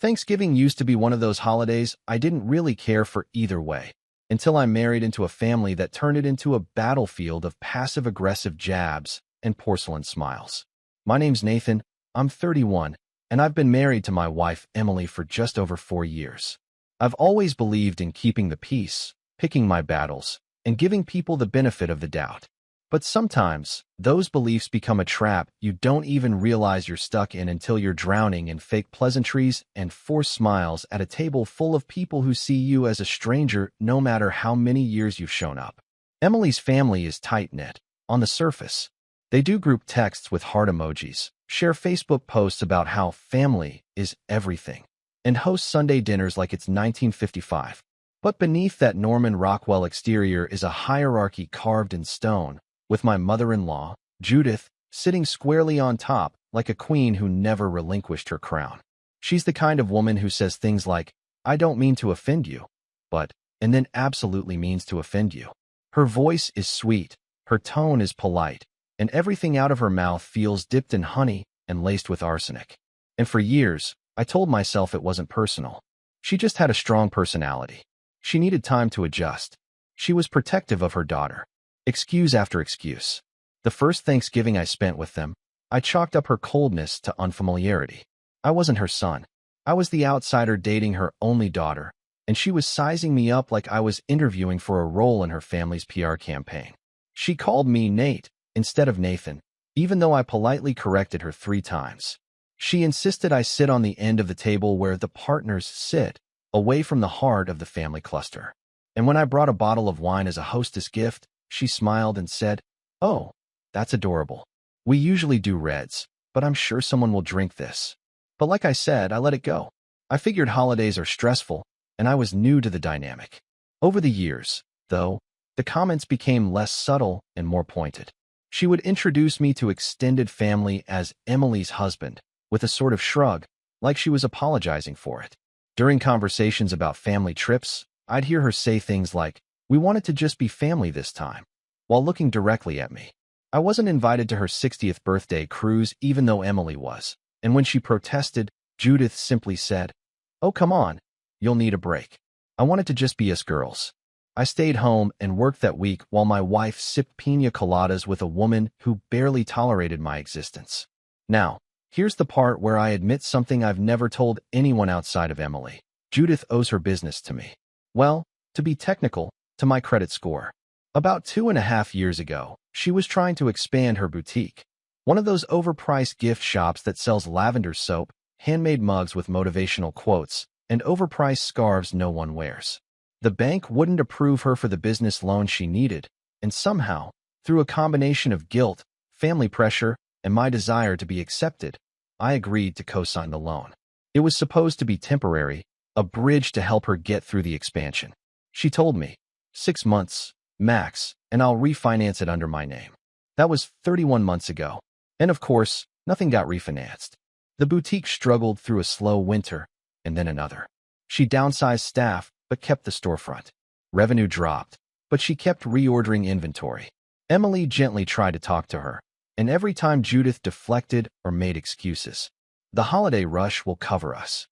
Thanksgiving used to be one of those holidays I didn't really care for either way, until I married into a family that turned it into a battlefield of passive-aggressive jabs and porcelain smiles. My name's Nathan, I'm 31, and I've been married to my wife Emily for just over 4 years. I've always believed in keeping the peace, picking my battles, and giving people the benefit of the doubt. But sometimes, those beliefs become a trap you don't even realize you're stuck in until you're drowning in fake pleasantries and forced smiles at a table full of people who see you as a stranger no matter how many years you've shown up. Emily's family is tight-knit. On the surface, they do group texts with heart emojis, share Facebook posts about how family is everything, and host Sunday dinners like it's 1955. But beneath that Norman Rockwell exterior is a hierarchy carved in stone, with my mother-in-law, Judith, sitting squarely on top like a queen who never relinquished her crown. She's the kind of woman who says things like, "I don't mean to offend you," and then absolutely means to offend you. Her voice is sweet, her tone is polite, and everything out of her mouth feels dipped in honey and laced with arsenic. And for years, I told myself it wasn't personal. She just had a strong personality. She needed time to adjust. She was protective of her daughter. Excuse after excuse. The first Thanksgiving I spent with them, I chalked up her coldness to unfamiliarity. I wasn't her son. I was the outsider dating her only daughter, and she was sizing me up like I was interviewing for a role in her family's PR campaign. She called me Nate instead of Nathan, even though I politely corrected her 3 times. She insisted I sit on the end of the table where the partners sit, away from the heart of the family cluster. And when I brought a bottle of wine as a hostess gift, she smiled and said, "Oh, that's adorable. We usually do reds, but I'm sure someone will drink this." But like I said, I let it go. I figured holidays are stressful, and I was new to the dynamic. Over the years, though, the comments became less subtle and more pointed. She would introduce me to extended family as Emily's husband, with a sort of shrug, like she was apologizing for it. During conversations about family trips, I'd hear her say things like, "We wanted to just be family this time," while looking directly at me. I wasn't invited to her 60th birthday cruise even though Emily was, and when she protested, Judith simply said, "Oh, come on, you'll need a break." I wanted to just be us girls. I stayed home and worked that week while my wife sipped pina coladas with a woman who barely tolerated my existence. Now, here's the part where I admit something I've never told anyone outside of Emily. Judith owes her business to me. Well, to be technical, to my credit score. About 2.5 years ago, she was trying to expand her boutique. One of those overpriced gift shops that sells lavender soap, handmade mugs with motivational quotes, and overpriced scarves no one wears. The bank wouldn't approve her for the business loan she needed, and somehow, through a combination of guilt, family pressure, and my desire to be accepted, I agreed to co-sign the loan. It was supposed to be temporary, a bridge to help her get through the expansion. She told me, 6 months, max, and I'll refinance it under my name. That was 31 months ago. And of course, nothing got refinanced. The boutique struggled through a slow winter, and then another. She downsized staff, but kept the storefront. Revenue dropped, but she kept reordering inventory. Emily gently tried to talk to her, and every time Judith deflected or made excuses. "The holiday rush will cover us.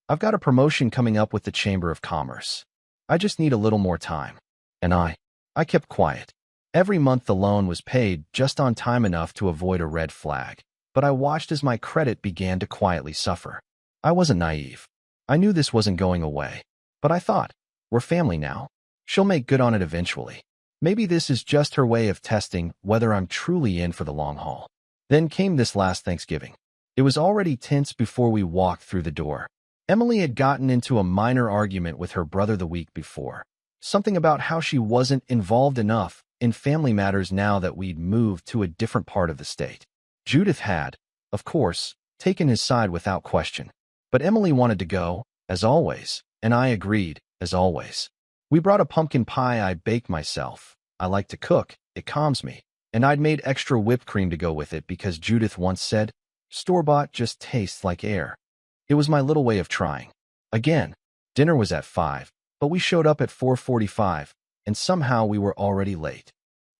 I've got a promotion coming up with the Chamber of Commerce. I just need a little more time." And I kept quiet. Every month the loan was paid just on time enough to avoid a red flag, but I watched as my credit began to quietly suffer. I wasn't naive. I knew this wasn't going away, but I thought, we're family now. She'll make good on it eventually. Maybe this is just her way of testing whether I'm truly in for the long haul. Then came this last Thanksgiving. It was already tense before we walked through the door. Emily had gotten into a minor argument with her brother the week before. Something about how she wasn't involved enough in family matters now that we'd moved to a different part of the state. Judith had, of course, taken his side without question. But Emily wanted to go, as always, and I agreed, as always. We brought a pumpkin pie I baked myself. I like to cook, it calms me. And I'd made extra whipped cream to go with it because Judith once said, "Store-bought just tastes like air." It was my little way of trying. Again, dinner was at 5, but we showed up at 4:45, and somehow we were already late.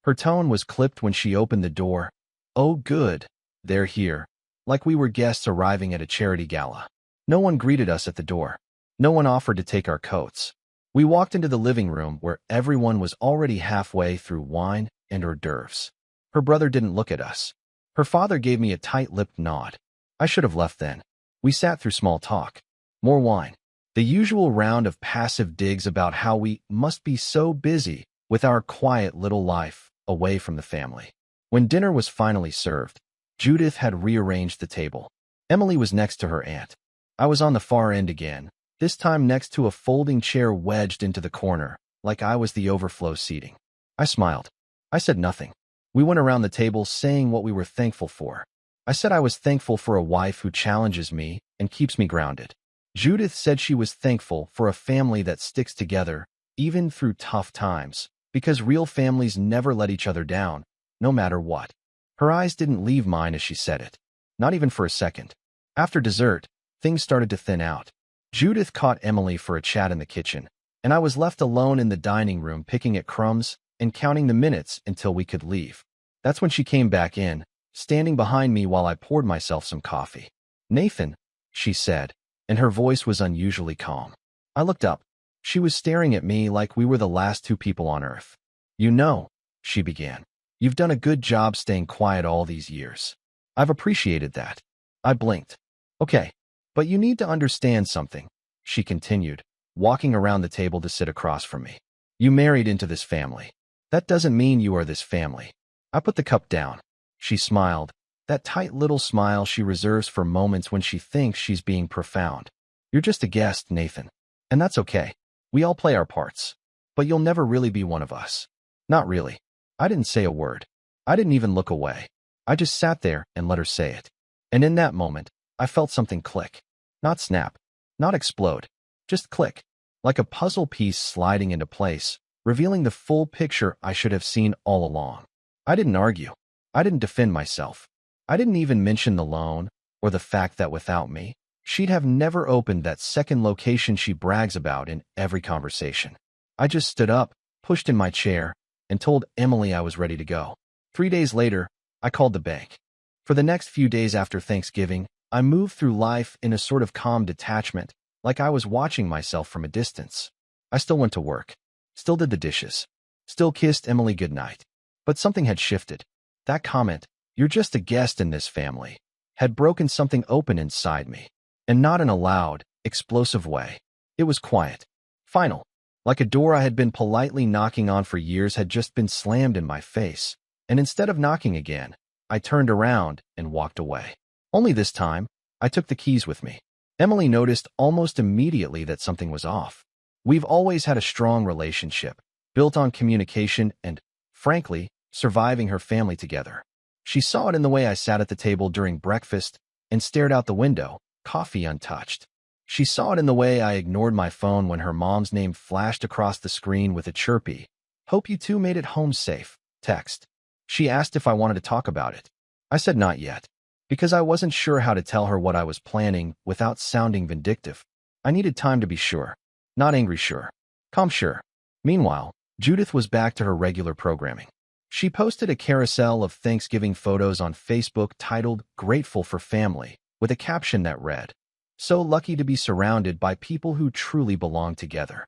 Her tone was clipped when she opened the door. "Oh good, they're here," like we were guests arriving at a charity gala. No one greeted us at the door. No one offered to take our coats. We walked into the living room where everyone was already halfway through wine and hors d'oeuvres. Her brother didn't look at us. Her father gave me a tight-lipped nod. I should have left then. We sat through small talk. More wine. The usual round of passive digs about how we must be so busy with our quiet little life away from the family. When dinner was finally served, Judith had rearranged the table. Emily was next to her aunt. I was on the far end again, this time next to a folding chair wedged into the corner, like I was the overflow seating. I smiled. I said nothing. We went around the table saying what we were thankful for. I said I was thankful for a wife who challenges me and keeps me grounded. Judith said she was thankful for a family that sticks together, even through tough times, because real families never let each other down, no matter what. Her eyes didn't leave mine as she said it. Not even for a second. After dessert, things started to thin out. Judith caught Emily for a chat in the kitchen, and I was left alone in the dining room picking at crumbs and counting the minutes until we could leave. That's when she came back in, standing behind me while I poured myself some coffee. "Nathan," she said, and her voice was unusually calm. I looked up. She was staring at me like we were the last two people on Earth. "You know," she began, "you've done a good job staying quiet all these years. I've appreciated that." I blinked. "Okay, but you need to understand something," she continued, walking around the table to sit across from me. "You married into this family. That doesn't mean you are this family." I put the cup down. She smiled, that tight little smile she reserves for moments when she thinks she's being profound. "You're just a guest, Nathan. And that's okay. We all play our parts. But you'll never really be one of us." "Not really." I didn't say a word. I didn't even look away. I just sat there and let her say it. And in that moment, I felt something click. Not snap. Not explode. Just click. Like a puzzle piece sliding into place, revealing the full picture I should have seen all along. I didn't argue. I didn't defend myself. I didn't even mention the loan or the fact that without me, she'd have never opened that second location she brags about in every conversation. I just stood up, pushed in my chair, and told Emily I was ready to go. 3 days later, I called the bank. For the next few days after Thanksgiving, I moved through life in a sort of calm detachment, like I was watching myself from a distance. I still went to work, still did the dishes, still kissed Emily goodnight. But something had shifted. That comment, "You're just a guest in this family," had broken something open inside me. And not in a loud, explosive way. It was quiet. Final. Like a door I had been politely knocking on for years had just been slammed in my face. And instead of knocking again, I turned around and walked away. Only this time, I took the keys with me. Emily noticed almost immediately that something was off. We've always had a strong relationship, built on communication and, frankly, surviving her family together. She saw it in the way I sat at the table during breakfast and stared out the window, coffee untouched. She saw it in the way I ignored my phone when her mom's name flashed across the screen with a chirpy, "Hope you two made it home safe," text. She asked if I wanted to talk about it. I said not yet, because I wasn't sure how to tell her what I was planning without sounding vindictive. I needed time to be sure. Not angry sure. Calm sure. Meanwhile, Judith was back to her regular programming. She posted a carousel of Thanksgiving photos on Facebook titled "Grateful for Family," with a caption that read, "So lucky to be surrounded by people who truly belong together."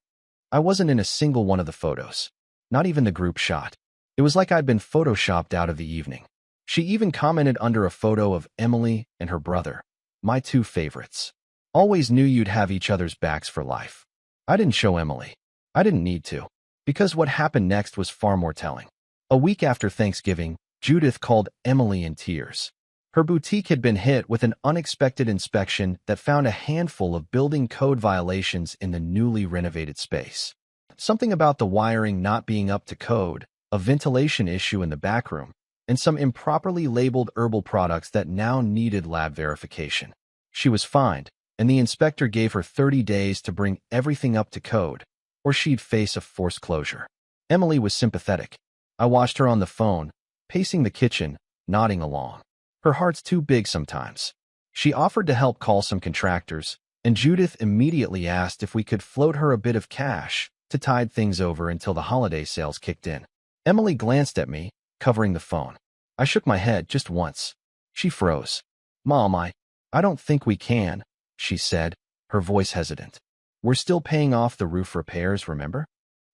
I wasn't in a single one of the photos. Not even the group shot. It was like I'd been photoshopped out of the evening. She even commented under a photo of Emily and her brother, "My two favorites. Always knew you'd have each other's backs for life." I didn't show Emily. I didn't need to, because what happened next was far more telling. A week after Thanksgiving, Judith called Emily in tears. Her boutique had been hit with an unexpected inspection that found a handful of building code violations in the newly renovated space. Something about the wiring not being up to code, a ventilation issue in the back room, and some improperly labeled herbal products that now needed lab verification. She was fined, and the inspector gave her 30 days to bring everything up to code, or she'd face a forced closure. Emily was sympathetic. I watched her on the phone, pacing the kitchen, nodding along. Her heart's too big sometimes. She offered to help call some contractors, and Judith immediately asked if we could float her a bit of cash to tide things over until the holiday sales kicked in. Emily glanced at me, covering the phone. I shook my head just once. She froze. "Mom, I don't think we can. she said, her voice hesitant. We're still paying off the roof repairs, remember?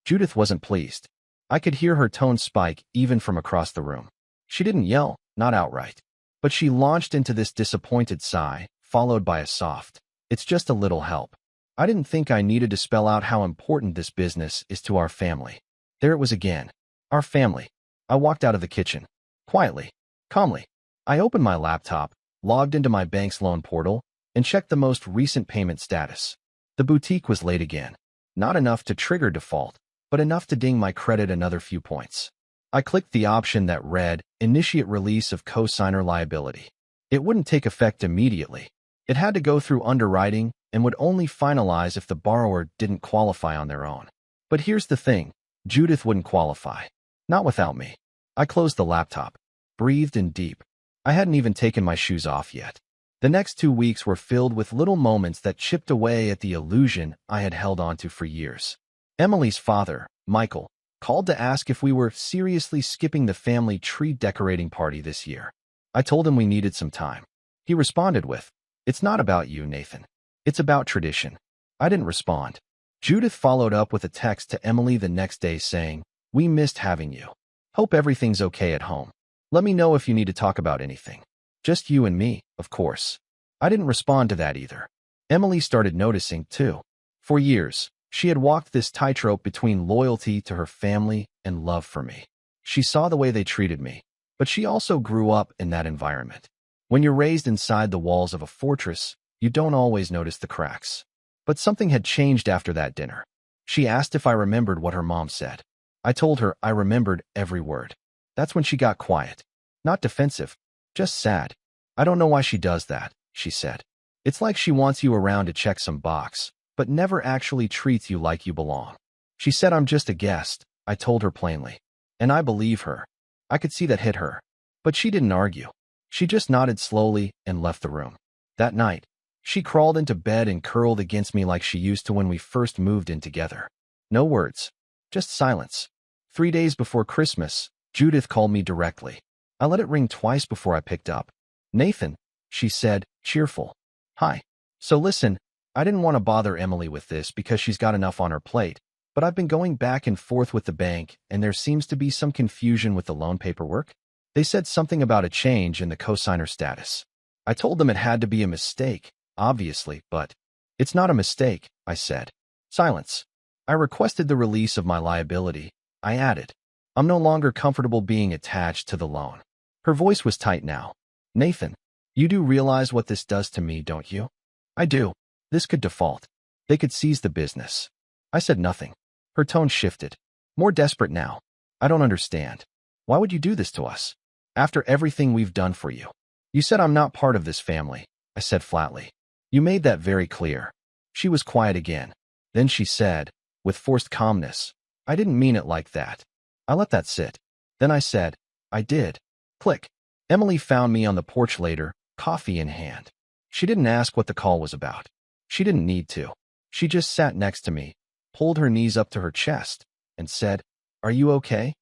Judith wasn't pleased. I could hear her tone spike even from across the room. She didn't yell, not outright. But she launched into this disappointed sigh, followed by a soft, "It's just a little help." I didn't think I needed to spell out how important this business is to our family. There it was again. Our family. I walked out of the kitchen. Quietly. Calmly. I opened my laptop, logged into my bank's loan portal, and checked the most recent payment status. The boutique was late again. Not enough to trigger default, but enough to ding my credit another few points. I clicked the option that read, Initiate Release of Cosigner Liability. It wouldn't take effect immediately. It had to go through underwriting and would only finalize if the borrower didn't qualify on their own. But here's the thing. Judith wouldn't qualify. Not without me. I closed the laptop, breathed in deep. I hadn't even taken my shoes off yet. The next 2 weeks were filled with little moments that chipped away at the illusion I had held onto for years. Emily's father, Michael, called to ask if we were seriously skipping the family tree decorating party this year. I told him we needed some time. He responded with, "It's not about you, Nathan. It's about tradition." I didn't respond. Judith followed up with a text to Emily the next day saying, "We missed having you. Hope everything's okay at home. Let me know if you need to talk about anything. Just you and me, of course." I didn't respond to that either. Emily started noticing, too. For years, she had walked this tightrope between loyalty to her family and love for me. She saw the way they treated me, but she also grew up in that environment. When you're raised inside the walls of a fortress, you don't always notice the cracks. But something had changed after that dinner. She asked if I remembered what her mom said. I told her I remembered every word. That's when she got quiet. Not defensive, just sad. "I don't know why she does that," she said. "It's like she wants you around to check some box, but never actually treats you like you belong." She said I'm just a guest, I told her plainly. And I believe her. I could see that hit her. But she didn't argue. She just nodded slowly and left the room. That night, she crawled into bed and curled against me like she used to when we first moved in together. No words, just silence. 3 days before Christmas, Judith called me directly. I let it ring twice before I picked up. "Nathan," she said, cheerful. "Hi. So listen, I didn't want to bother Emily with this because she's got enough on her plate, but I've been going back and forth with the bank and there seems to be some confusion with the loan paperwork. They said something about a change in the cosigner status. I told them it had to be a mistake, obviously, but it's not a mistake," I said. Silence. "I requested the release of my liability," I added. "I'm no longer comfortable being attached to the loan." Her voice was tight now. "Nathan, you do realize what this does to me, don't you?" "I do. This could default. They could seize the business." I said nothing. Her tone shifted. More desperate now. "I don't understand. Why would you do this to us? After everything we've done for you." "You said I'm not part of this family," I said flatly. "You made that very clear." She was quiet again. Then she said, with forced calmness, "I didn't mean it like that." I let that sit. Then I said, "I did." Click. Emily found me on the porch later, coffee in hand. She didn't ask what the call was about. She didn't need to. She just sat next to me, pulled her knees up to her chest, and said, "Are you okay?"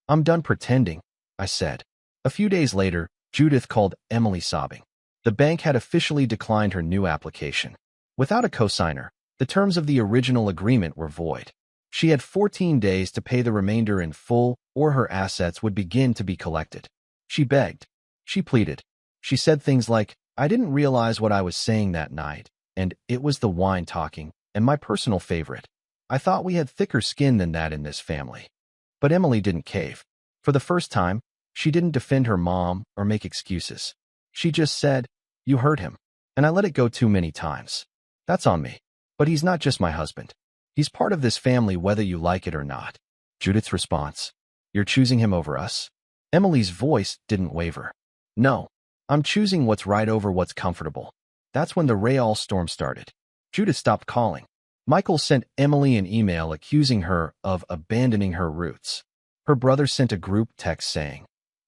"I'm done pretending," I said. A few days later, Judith called Emily sobbing. The bank had officially declined her new application. Without a cosigner, the terms of the original agreement were void. She had 14 days to pay the remainder in full, or her assets would begin to be collected. She begged. She pleaded. She said things like, "I didn't realize what I was saying that night," and "It was the wine talking," and my personal favorite, "I thought we had thicker skin than that in this family." But Emily didn't cave. For the first time, she didn't defend her mom or make excuses. She just said, "You hurt him, and I let it go too many times. That's on me. But he's not just my husband. He's part of this family whether you like it or not." Judith's response, "You're choosing him over us?" Emily's voice didn't waver. "No, I'm choosing what's right over what's comfortable." That's when the Real storm started. Judith stopped calling. Michael sent Emily an email accusing her of abandoning her roots. Her brother sent a group text saying,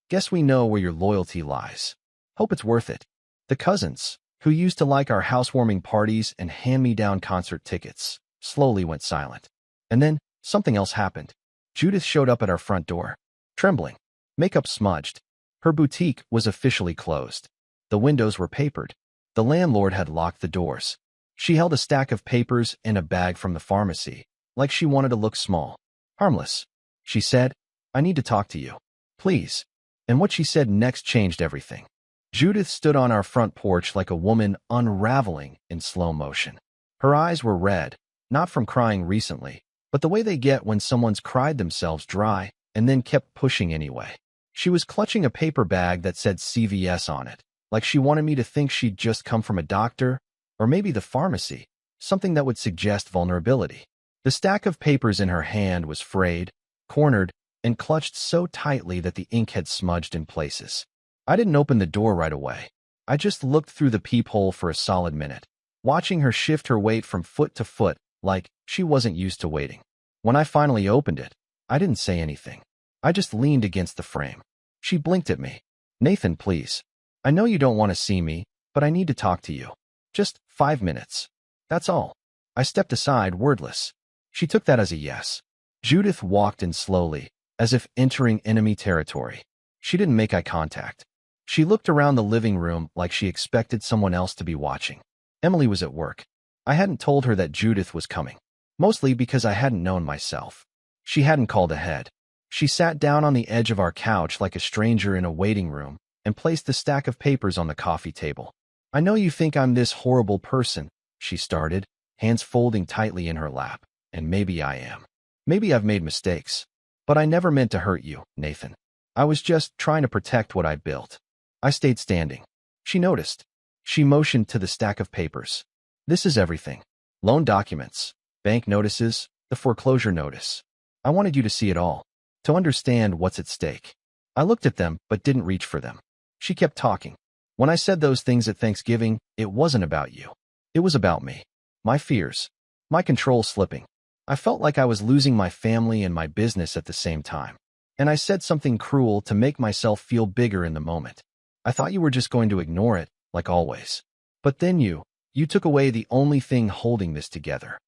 "Guess we know where your loyalty lies. Hope it's worth it." The cousins, who used to like our housewarming parties and hand-me-down concert tickets, slowly went silent. And then something else happened. Judith showed up at our front door, trembling, makeup smudged. Her boutique was officially closed. The windows were papered. The landlord had locked the doors. She held a stack of papers and a bag from the pharmacy, like she wanted to look small. Harmless. She said, I need to talk to you. Please. And what she said next changed everything. Judith stood on our front porch like a woman unraveling in slow motion. Her eyes were red, not from crying recently, but the way they get when someone's cried themselves dry and then kept pushing anyway. She was clutching a paper bag that said CVS on it, like she wanted me to think she'd just come from a doctor, or maybe the pharmacy, something that would suggest vulnerability. The stack of papers in her hand was frayed, cornered, and clutched so tightly that the ink had smudged in places. I didn't open the door right away. I just looked through the peephole for a solid minute, watching her shift her weight from foot to foot like she wasn't used to waiting. When I finally opened it, I didn't say anything. I just leaned against the frame. She blinked at me. Nathan, please. I know you don't want to see me, but I need to talk to you. Just 5 minutes. That's all. I stepped aside, wordless. She took that as a yes. Judith walked in slowly, as if entering enemy territory. She didn't make eye contact. She looked around the living room like she expected someone else to be watching. Emily was at work. I hadn't told her that Judith was coming, mostly because I hadn't known myself. She hadn't called ahead. She sat down on the edge of our couch like a stranger in a waiting room and placed the stack of papers on the coffee table. I know you think I'm this horrible person, she started, hands folding tightly in her lap, and maybe I am. Maybe I've made mistakes. But I never meant to hurt you, Nathan. I was just trying to protect what I built. I stayed standing. She noticed. She motioned to the stack of papers. This is everything. Loan documents, bank notices, the foreclosure notice. I wanted you to see it all, to understand what's at stake. I looked at them but didn't reach for them. She kept talking. When I said those things at Thanksgiving, it wasn't about you. It was about me. My fears. My control slipping. I felt like I was losing my family and my business at the same time. And I said something cruel to make myself feel bigger in the moment. I thought you were just going to ignore it, like always. But then you took away the only thing holding this together.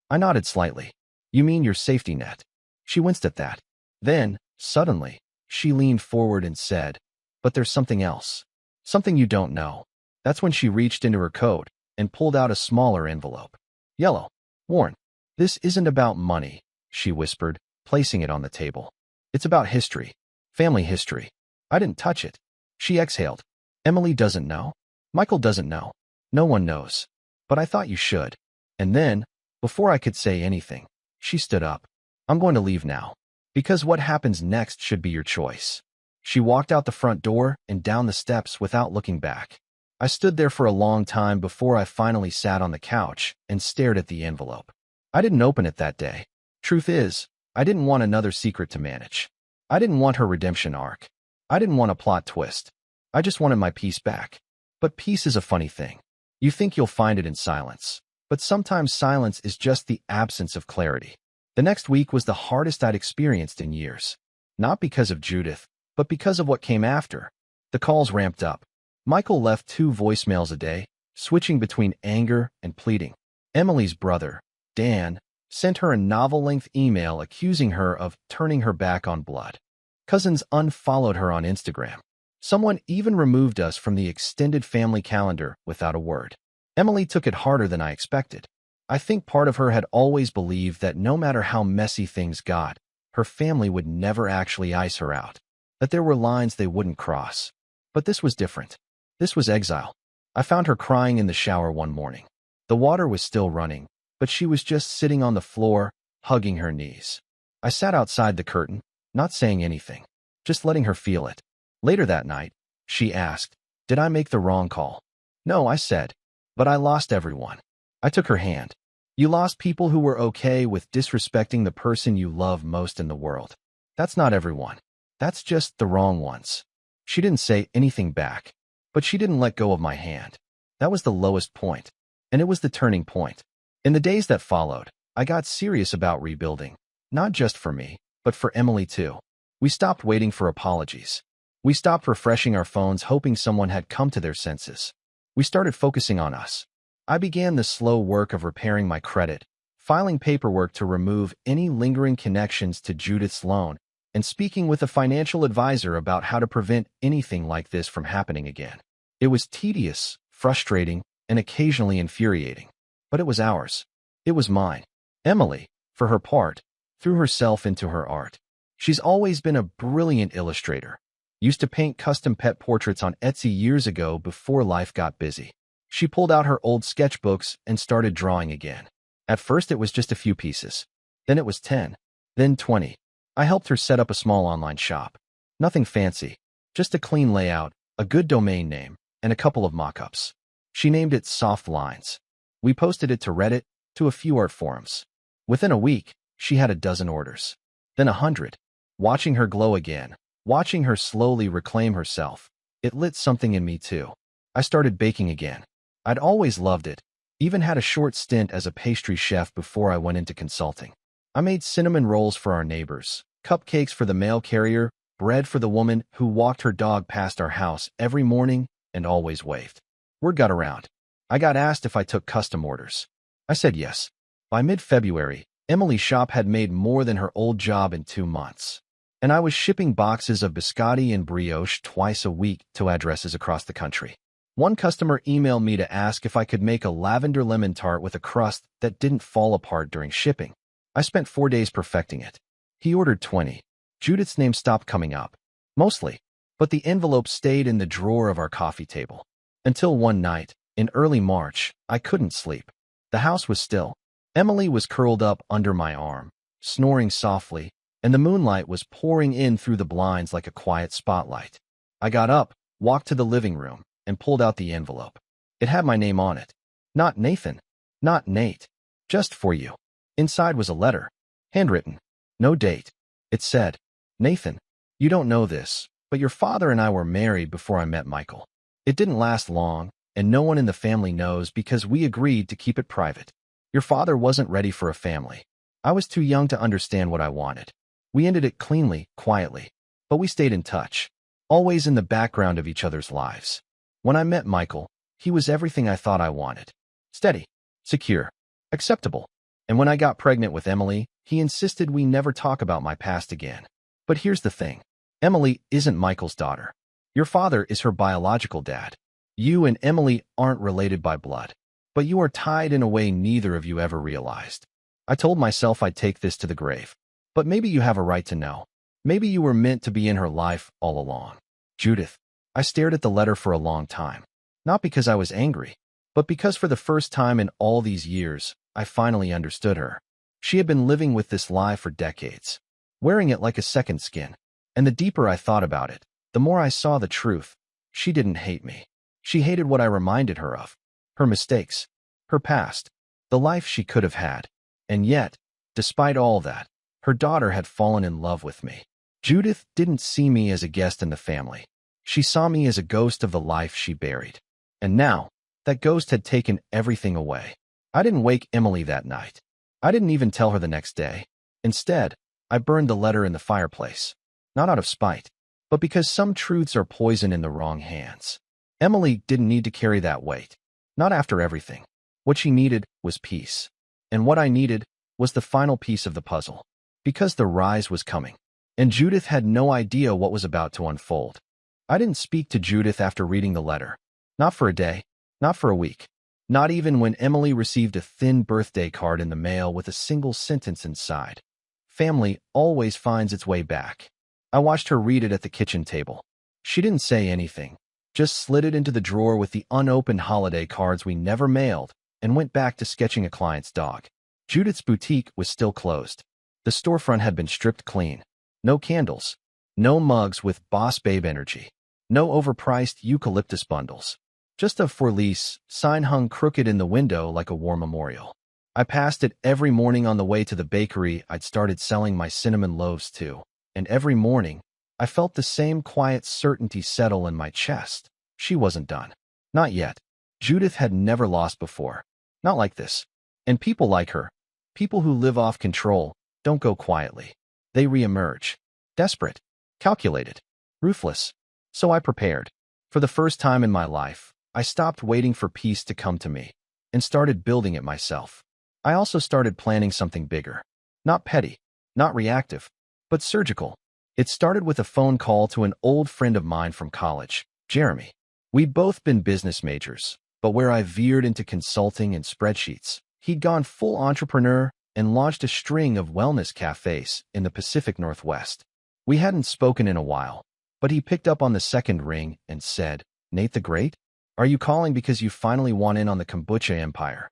I nodded slightly. You mean your safety net? She winced at that. Then, suddenly, she leaned forward and said, but there's something else. Something you don't know. That's when she reached into her coat and pulled out a smaller envelope. Yellow. Worn. This isn't about money, she whispered, placing it on the table. It's about history. Family history. I didn't touch it. She exhaled. Emily doesn't know. Michael doesn't know. No one knows. But I thought you should. And then, before I could say anything, she stood up. I'm going to leave now. Because what happens next should be your choice. She walked out the front door and down the steps without looking back. I stood there for a long time before I finally sat on the couch and stared at the envelope. I didn't open it that day. Truth is, I didn't want another secret to manage. I didn't want her redemption arc. I didn't want a plot twist. I just wanted my peace back. But peace is a funny thing. You think you'll find it in silence. But sometimes silence is just the absence of clarity. The next week was the hardest I'd experienced in years. Not because of Judith, but because of what came after. The calls ramped up. Michael left 2 voicemails a day, switching between anger and pleading. Emily's brother, Dan, sent her a novel-length email accusing her of turning her back on blood. Cousins unfollowed her on Instagram. Someone even removed us from the extended family calendar without a word. Emily took it harder than I expected. I think part of her had always believed that no matter how messy things got, her family would never actually ice her out, that there were lines they wouldn't cross. But this was different. This was exile. I found her crying in the shower one morning. The water was still running, but she was just sitting on the floor, hugging her knees. I sat outside the curtain, not saying anything, just letting her feel it. Later that night, she asked, did I make the wrong call? No, I said, but I lost everyone. I took her hand. You lost people who were okay with disrespecting the person you love most in the world. That's not everyone. That's just the wrong ones. She didn't say anything back, but she didn't let go of my hand. That was the lowest point, and it was the turning point. In the days that followed, I got serious about rebuilding, not just for me, but for Emily too. We stopped waiting for apologies. We stopped refreshing our phones hoping someone had come to their senses. We started focusing on us. I began the slow work of repairing my credit, filing paperwork to remove any lingering connections to Judith's loan, and speaking with a financial advisor about how to prevent anything like this from happening again. It was tedious, frustrating, and occasionally infuriating. But it was ours. It was mine. Emily, for her part, threw herself into her art. She's always been a brilliant illustrator. Used to paint custom pet portraits on Etsy years ago before life got busy. She pulled out her old sketchbooks and started drawing again. At first it was just a few pieces. Then it was 10. Then 20. I helped her set up a small online shop. Nothing fancy. Just a clean layout, a good domain name, and a couple of mock-ups. She named it Soft Lines. We posted it to Reddit, to a few art forums. Within a week, she had a dozen orders. Then 100. Watching her glow again, watching her slowly reclaim herself, it lit something in me too. I started baking again. I'd always loved it, even had a short stint as a pastry chef before I went into consulting. I made cinnamon rolls for our neighbors, cupcakes for the mail carrier, bread for the woman who walked her dog past our house every morning and always waved. Word got around. I got asked if I took custom orders. I said yes. By mid-February, Emily's shop had made more than her old job in 2 months. And I was shipping boxes of biscotti and brioche twice a week to addresses across the country. One customer emailed me to ask if I could make a lavender lemon tart with a crust that didn't fall apart during shipping. I spent 4 days perfecting it. He ordered 20. Judith's name stopped coming up. Mostly. But the envelope stayed in the drawer of our coffee table. Until one night, in early March, I couldn't sleep. The house was still. Emily was curled up under my arm, snoring softly, and the moonlight was pouring in through the blinds like a quiet spotlight. I got up, walked to the living room, and pulled out the envelope. It had my name on it. Not Nathan. Not Nate. Just for you. Inside was a letter. Handwritten. No date. It said, Nathan, you don't know this, but your father and I were married before I met Michael. It didn't last long, and no one in the family knows because we agreed to keep it private. Your father wasn't ready for a family. I was too young to understand what I wanted. We ended it cleanly, quietly, but we stayed in touch, always in the background of each other's lives. When I met Michael, he was everything I thought I wanted. Steady, secure, acceptable. And when I got pregnant with Emily, he insisted we never talk about my past again. But here's the thing. Emily isn't Michael's daughter. Your father is her biological dad. You and Emily aren't related by blood, but you are tied in a way neither of you ever realized. I told myself I'd take this to the grave. But maybe you have a right to know. Maybe you were meant to be in her life all along. Judith. I stared at the letter for a long time. Not because I was angry, but because for the first time in all these years, I finally understood her. She had been living with this lie for decades, wearing it like a second skin. And the deeper I thought about it, the more I saw the truth. She didn't hate me. She hated what I reminded her of. Her mistakes. Her past. The life she could have had. And yet, despite all that, her daughter had fallen in love with me. Judith didn't see me as a guest in the family. She saw me as a ghost of the life she buried. And now, that ghost had taken everything away. I didn't wake Emily that night. I didn't even tell her the next day. Instead, I burned the letter in the fireplace. Not out of spite, but because some truths are poison in the wrong hands. Emily didn't need to carry that weight. Not after everything. What she needed was peace. And what I needed was the final piece of the puzzle. Because the rise was coming. And Judith had no idea what was about to unfold. I didn't speak to Judith after reading the letter. Not for a day. Not for a week. Not even when Emily received a thin birthday card in the mail with a single sentence inside. Family always finds its way back. I watched her read it at the kitchen table. She didn't say anything. Just slid it into the drawer with the unopened holiday cards we never mailed and went back to sketching a client's dog. Judith's boutique was still closed. The storefront had been stripped clean. No candles. No mugs with Boss Babe energy. No overpriced eucalyptus bundles. Just a for lease sign hung crooked in the window like a war memorial. I passed it every morning on the way to the bakery I'd started selling my cinnamon loaves to, and every morning, I felt the same quiet certainty settle in my chest. She wasn't done. Not yet. Judith had never lost before. Not like this. And people like her, people who live off control, don't go quietly. They reemerge. Desperate. Calculated. Ruthless. So I prepared. For the first time in my life, I stopped waiting for peace to come to me and started building it myself. I also started planning something bigger. Not petty. Not reactive. But surgical. It started with a phone call to an old friend of mine from college, Jeremy. We'd both been business majors, but where I veered into consulting and spreadsheets. He'd gone full entrepreneur and launched a string of wellness cafes in the Pacific Northwest. We hadn't spoken in a while, but he picked up on the second ring and said, "Nate the Great? Are you calling because you finally want in on the kombucha empire?"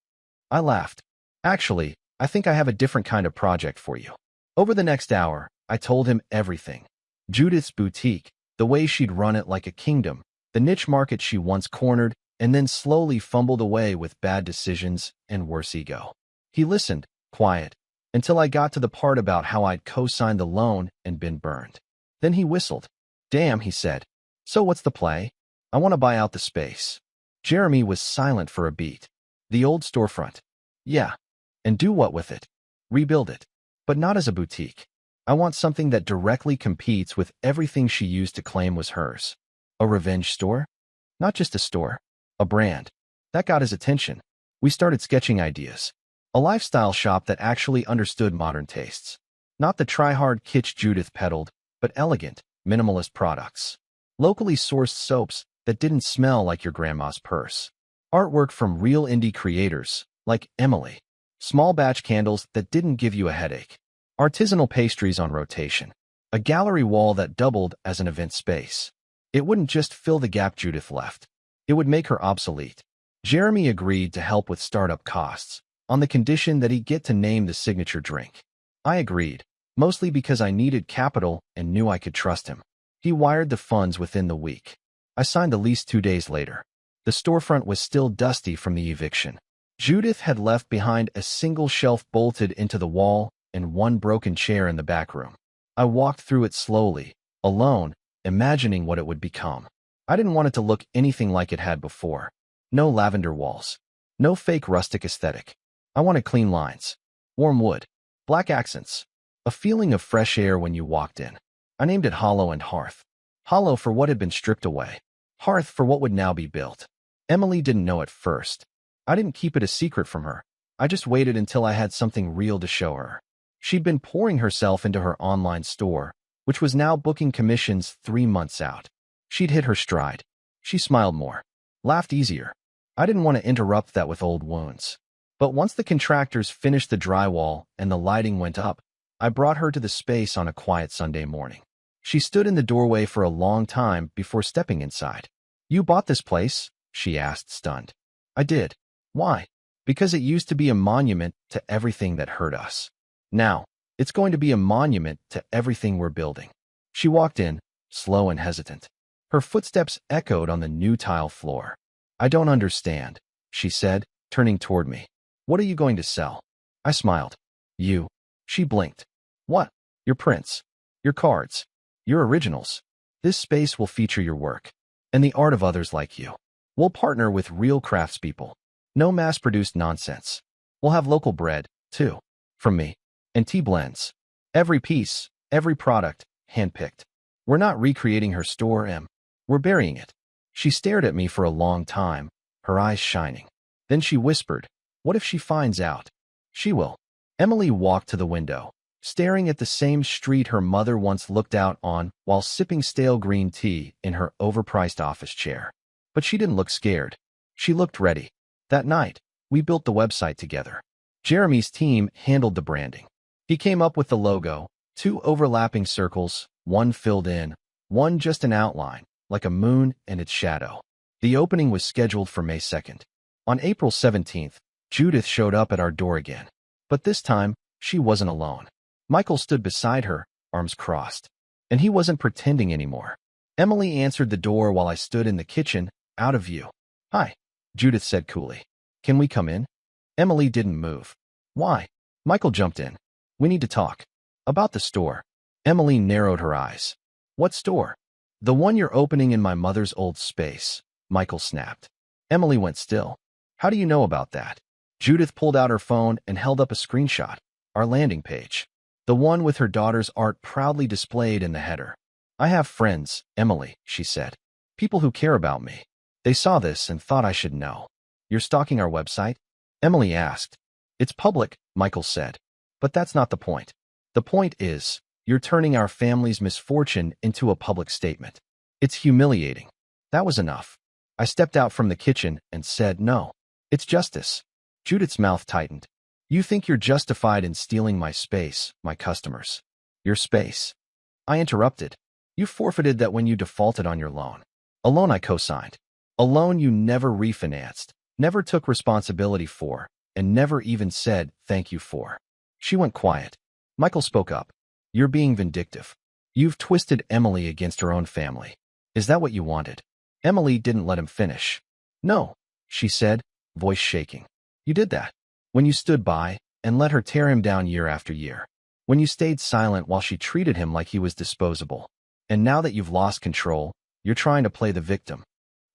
I laughed. "Actually, I think I have a different kind of project for you." Over the next hour, I told him everything. Judith's boutique, the way she'd run it like a kingdom, the niche market she once cornered, and then slowly fumbled away with bad decisions and worse ego. He listened, quiet, until I got to the part about how I'd co-signed the loan and been burned. Then he whistled. "Damn," he said. "So what's the play?" "I want to buy out the space." Jeremy was silent for a beat. "The old storefront." "Yeah. And do what with it?" "Rebuild it. But not as a boutique. I want something that directly competes with everything she used to claim was hers." "A revenge store?" "Not just a store. A brand." That got his attention. We started sketching ideas. A lifestyle shop that actually understood modern tastes. Not the try-hard kitsch Judith peddled, but elegant, minimalist products. Locally sourced soaps that didn't smell like your grandma's purse. Artwork from real indie creators, like Emily. Small batch candles that didn't give you a headache. Artisanal pastries on rotation. A gallery wall that doubled as an event space. It wouldn't just fill the gap Judith left. It would make her obsolete. Jeremy agreed to help with startup costs, on the condition that he'd get to name the signature drink. I agreed, mostly because I needed capital and knew I could trust him. He wired the funds within the week. I signed the lease 2 days later. The storefront was still dusty from the eviction. Judith had left behind a single shelf bolted into the wall and one broken chair in the back room. I walked through it slowly, alone, imagining what it would become. I didn't want it to look anything like it had before. No lavender walls. No fake rustic aesthetic. I wanted clean lines. Warm wood. Black accents. A feeling of fresh air when you walked in. I named it Hollow and Hearth. Hollow for what had been stripped away. Hearth for what would now be built. Emily didn't know at first. I didn't keep it a secret from her. I just waited until I had something real to show her. She'd been pouring herself into her online store, which was now booking commissions 3 months out. She'd hit her stride. She smiled more. Laughed easier. I didn't want to interrupt that with old wounds. But once the contractors finished the drywall and the lighting went up, I brought her to the space on a quiet Sunday morning. She stood in the doorway for a long time before stepping inside. "You bought this place?" she asked, stunned. I did. "Why?" "Because it used to be a monument to everything that hurt us. Now, it's going to be a monument to everything we're building." She walked in, slow and hesitant. Her footsteps echoed on the new tile floor. "I don't understand," she said, turning toward me. "What are you going to sell?" I smiled. "You." She blinked. "What?" "Your prints. Your cards. Your originals. This space will feature your work. And the art of others like you. We'll partner with real craftspeople. No mass-produced nonsense. We'll have local bread, too. From me. And tea blends. Every piece, every product, handpicked. We're not recreating her store, Em. We're burying it." She stared at me for a long time, her eyes shining. Then she whispered, "What if she finds out?" "She will." Emily walked to the window, staring at the same street her mother once looked out on while sipping stale green tea in her overpriced office chair. But she didn't look scared. She looked ready. That night, we built the website together. Jeremy's team handled the branding. He came up with the logo, 2 overlapping circles, one filled in, one just an outline, like a moon and its shadow. The opening was scheduled for May 2nd. On April 17th, Judith showed up at our door again. But this time, she wasn't alone. Michael stood beside her, arms crossed. And he wasn't pretending anymore. Emily answered the door while I stood in the kitchen, out of view. "Hi," Judith said coolly. "Can we come in?" Emily didn't move. "Why?" Michael jumped in. "We need to talk." "About the store." Emily narrowed her eyes. "What store?" "The one you're opening in my mother's old space," Michael snapped. Emily went still. "How do you know about that?" Judith pulled out her phone and held up a screenshot. Our landing page. The one with her daughter's art proudly displayed in the header. "I have friends, Emily," she said. "People who care about me. They saw this and thought I should know." "You're stalking our website?" Emily asked. "It's public," Michael said. "But that's not the point. The point is, you're turning our family's misfortune into a public statement. It's humiliating." That was enough. I stepped out from the kitchen and said, "No, it's justice." Judith's mouth tightened. "You think you're justified in stealing my space, my customers. Your space." I interrupted. "You forfeited that when you defaulted on your loan. A loan I co-signed. A loan you never refinanced, never took responsibility for, and never even said thank you for." She went quiet. Michael spoke up. "You're being vindictive. You've twisted Emily against her own family. Is that what you wanted?" Emily didn't let him finish. "No," she said, voice shaking. "You did that. When you stood by and let her tear him down year after year. When you stayed silent while she treated him like he was disposable. And now that you've lost control, you're trying to play the victim."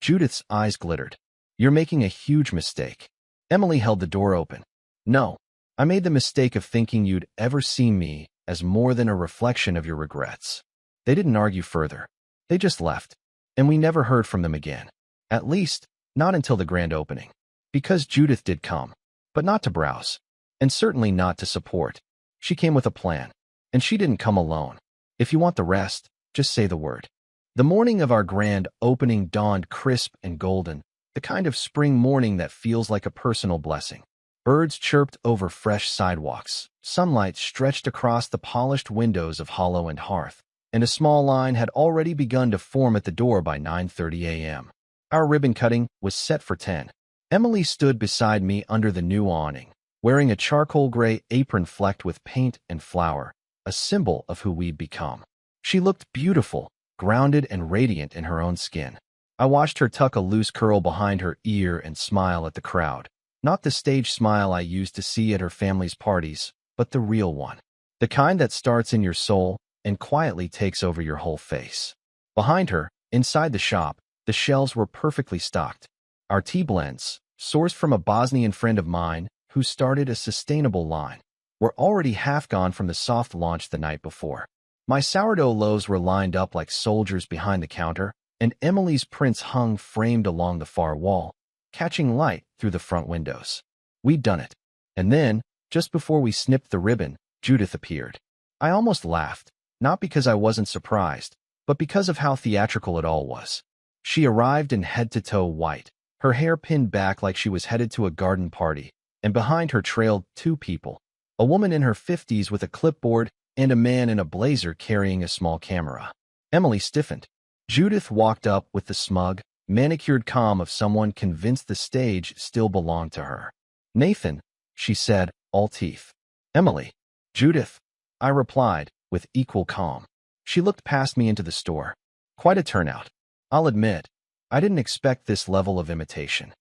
Judith's eyes glittered. "You're making a huge mistake." Emily held the door open. "No, I made the mistake of thinking you'd ever see me as more than a reflection of your regrets." They didn't argue further. They just left, and we never heard from them again. At least, not until the grand opening. Because Judith did come, but not to browse, and certainly not to support. She came with a plan, and she didn't come alone. If you want the rest, just say the word. The morning of our grand opening dawned crisp and golden, the kind of spring morning that feels like a personal blessing. Birds chirped over fresh sidewalks, sunlight stretched across the polished windows of Hollow and Hearth, and a small line had already begun to form at the door by 9:30 a.m. Our ribbon cutting was set for 10. Emily stood beside me under the new awning, wearing a charcoal gray apron flecked with paint and flour, a symbol of who we'd become. She looked beautiful, grounded and radiant in her own skin. I watched her tuck a loose curl behind her ear and smile at the crowd. Not the stage smile I used to see at her family's parties, but the real one. The kind that starts in your soul and quietly takes over your whole face. Behind her, inside the shop, the shelves were perfectly stocked. Our tea blends, sourced from a Bosnian friend of mine who started a sustainable line, were already half gone from the soft launch the night before. My sourdough loaves were lined up like soldiers behind the counter, and Emily's prints hung framed along the far wall, catching light through the front windows. We'd done it. And then, just before we snipped the ribbon, Judith appeared. I almost laughed, not because I wasn't surprised, but because of how theatrical it all was. She arrived in head-to-toe white, her hair pinned back like she was headed to a garden party, and behind her trailed two people, a woman in her 50s with a clipboard and a man in a blazer carrying a small camera. Emily stiffened. Judith walked up with the smug, manicured calm of someone convinced the stage still belonged to her. "Nathan," she said, all teeth. "Emily." "Judith," I replied, with equal calm. She looked past me into the store. Quite a turnout. I'll admit, I didn't expect this level of imitation.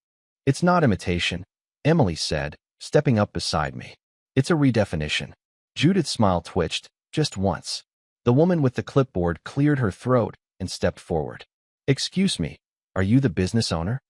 "It's not imitation," Emily said, stepping up beside me. "It's a redefinition." Judith's smile twitched, just once. The woman with the clipboard cleared her throat and stepped forward. "Excuse me, are you the business owner?"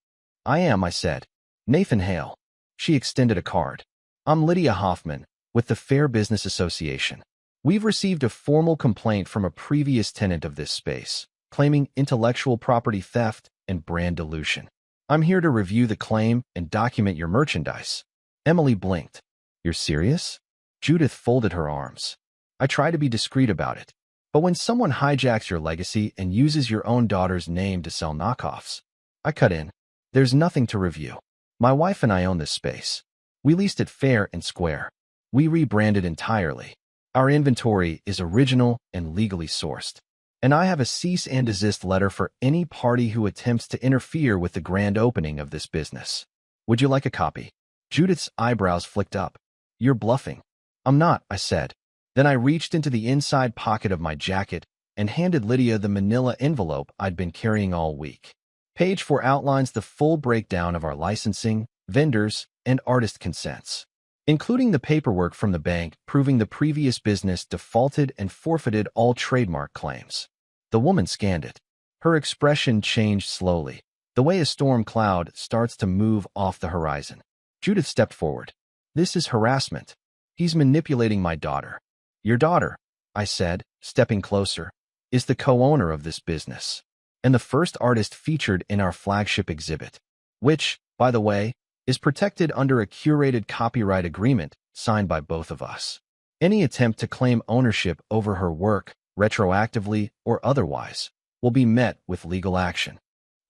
"I am," I said. "Nathan Hale." She extended a card. "I'm Lydia Hoffman, with the Fair Business Association. We've received a formal complaint from a previous tenant of this space, claiming intellectual property theft and brand dilution. I'm here to review the claim and document your merchandise." Emily blinked. "You're serious?" Judith folded her arms. "I try to be discreet about it. But when someone hijacks your legacy and uses your own daughter's name to sell knockoffs," I cut in, "there's nothing to review. My wife and I own this space. We leased it fair and square. We rebranded entirely. Our inventory is original and legally sourced. And I have a cease and desist letter for any party who attempts to interfere with the grand opening of this business. Would you like a copy?" Judith's eyebrows flicked up. "You're bluffing." "I'm not," I said. Then I reached into the inside pocket of my jacket and handed Lydia the manila envelope I'd been carrying all week. Page 4 outlines the full breakdown of our licensing, vendors, and artist consents, including the paperwork from the bank proving the previous business defaulted and forfeited all trademark claims. The woman scanned it. Her expression changed slowly, the way a storm cloud starts to move off the horizon. Judith stepped forward. "This is harassment. He's manipulating my daughter." "Your daughter," I said, stepping closer, "is the co-owner of this business, and the first artist featured in our flagship exhibit, which, by the way, is protected under a curated copyright agreement signed by both of us. Any attempt to claim ownership over her work, retroactively or otherwise, will be met with legal action."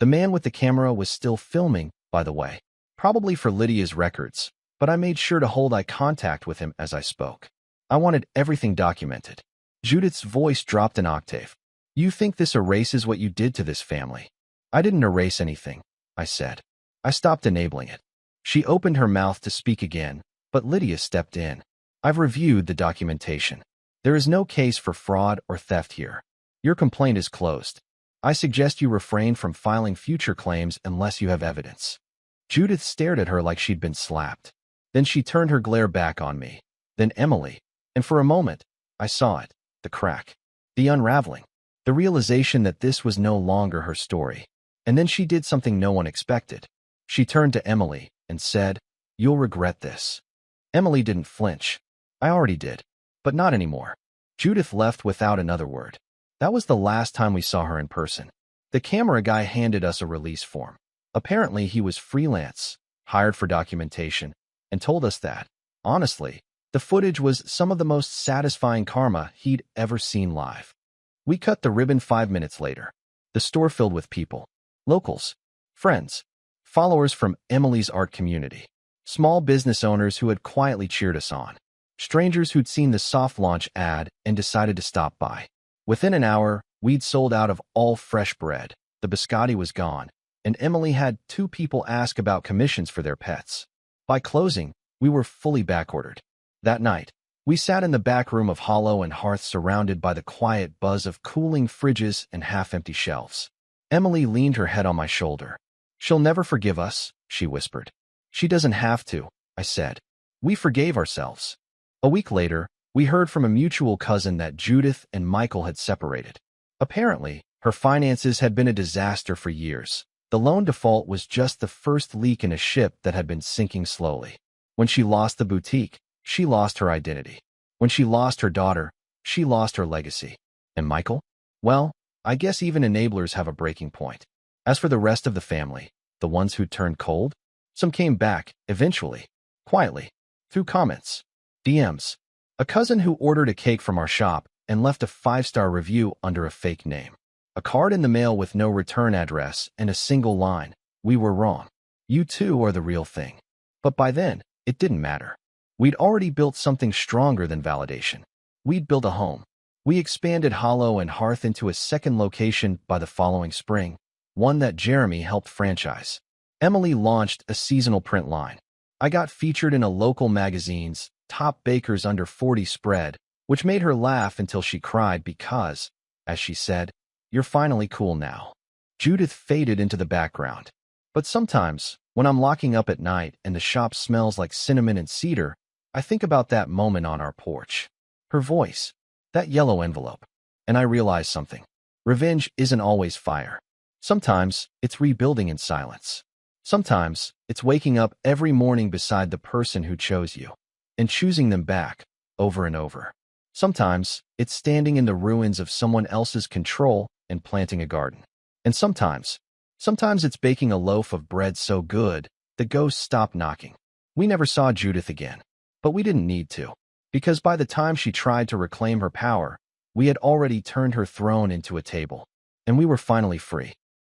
The man with the camera was still filming, by the way, probably for Lydia's records, but I made sure to hold eye contact with him as I spoke. I wanted everything documented. Judith's voice dropped an octave. You think this erases what you did to this family? I didn't erase anything, I said. I stopped enabling it. She opened her mouth to speak again, but Lydia stepped in. I've reviewed the documentation. There is no case for fraud or theft here. Your complaint is closed. I suggest you refrain from filing future claims unless you have evidence. Judith stared at her like she'd been slapped. Then she turned her glare back on me. Then Emily. And for a moment, I saw it. The crack. The unraveling. The realization that this was no longer her story. And then she did something no one expected. She turned to Emily and said, "You'll regret this." Emily didn't flinch. I already did. But not anymore. Judith left without another word. That was the last time we saw her in person. The camera guy handed us a release form. Apparently, he was freelance, hired for documentation, and told us that, honestly, the footage was some of the most satisfying karma he'd ever seen live. We cut the ribbon 5 minutes later. The store filled with people. Locals, friends, followers from Emily's art community, small business owners who had quietly cheered us on, strangers who'd seen the soft launch ad and decided to stop by. Within an hour, we'd sold out of all fresh bread, the biscotti was gone, and Emily had 2 people ask about commissions for their pets. By closing, we were fully backordered. That night, we sat in the back room of Hollow and Hearth surrounded by the quiet buzz of cooling fridges and half-empty shelves. Emily leaned her head on my shoulder. "She'll never forgive us," she whispered. "She doesn't have to," I said. We forgave ourselves. A week later, we heard from a mutual cousin that Judith and Michael had separated. Apparently, her finances had been a disaster for years. The loan default was just the first leak in a ship that had been sinking slowly. When she lost the boutique, she lost her identity. When she lost her daughter, she lost her legacy. And Michael? Well, I guess even enablers have a breaking point. As for the rest of the family, the ones who turned cold, some came back, eventually, quietly, through comments, DMs. A cousin who ordered a cake from our shop and left a 5-star review under a fake name. A card in the mail with no return address and a single line, "We were wrong. You too are the real thing." But by then, it didn't matter. We'd already built something stronger than validation. We'd built a home. We expanded Hollow and Hearth into a second location by the following spring, one that Jeremy helped franchise. Emily launched a seasonal print line. I got featured in a local magazine's Top Bakers Under 40 spread, which made her laugh until she cried because, as she said, "You're finally cool now." Judith faded into the background. But sometimes, when I'm locking up at night and the shop smells like cinnamon and cedar, I think about that moment on our porch. Her voice, that yellow envelope. And I realize something. Revenge isn't always fire. Sometimes, it's rebuilding in silence. Sometimes, it's waking up every morning beside the person who chose you and choosing them back, over and over. Sometimes, it's standing in the ruins of someone else's control and planting a garden. And sometimes it's baking a loaf of bread so good, the ghosts stop knocking. We never saw Judith again. But we didn't need to. Because by the time she tried to reclaim her power, we had already turned her throne into a table. And we were finally free.